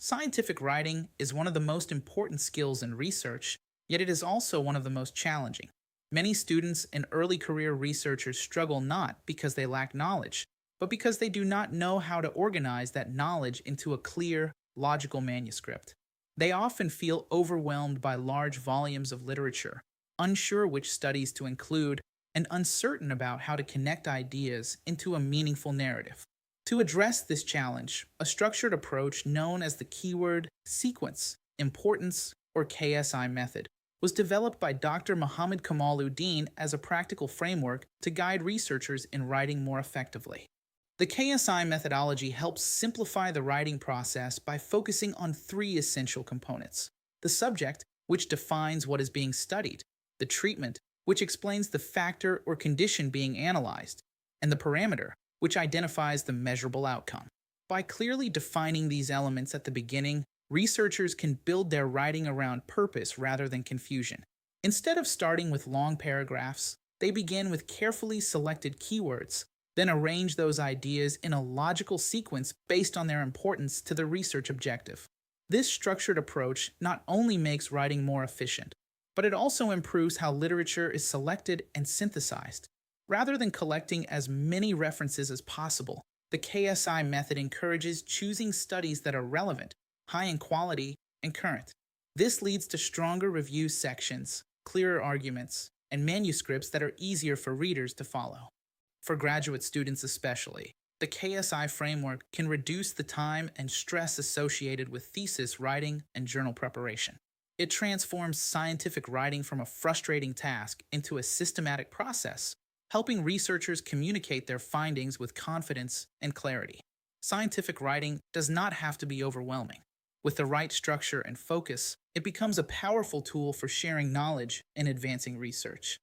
Scientific writing is one of the most important skills in research, yet it is also one of the most challenging. Many students and early career researchers struggle not because they lack knowledge, but because they do not know how to organize that knowledge into a clear, logical manuscript. They often feel overwhelmed by large volumes of literature, unsure which studies to include, and uncertain about how to connect ideas into a meaningful narrative. To address this challenge, a structured approach known as the keyword sequence, importance, or KSI method was developed by Dr. Muhammad Kamaluddin as a practical framework to guide researchers in writing more effectively. The KSI methodology helps simplify the writing process by focusing on three essential components: the subject, which defines what is being studied, the treatment, which explains the factor or condition being analyzed, and the parameter, which identifies the measurable outcome. By clearly defining these elements at the beginning, researchers can build their writing around purpose rather than confusion. Instead of starting with long paragraphs, they begin with carefully selected keywords, then arrange those ideas in a logical sequence based on their importance to the research objective. This structured approach not only makes writing more efficient, but it also improves how literature is selected and synthesized. Rather than collecting as many references as possible, the KSI method encourages choosing studies that are relevant, high in quality, and current. This leads to stronger review sections, clearer arguments, and manuscripts that are easier for readers to follow. For graduate students especially, the KSI framework can reduce the time and stress associated with thesis writing and journal preparation. It transforms scientific writing from a frustrating task into a systematic process, helping researchers communicate their findings with confidence and clarity. Scientific writing does not have to be overwhelming. With the right structure and focus, it becomes a powerful tool for sharing knowledge and advancing research.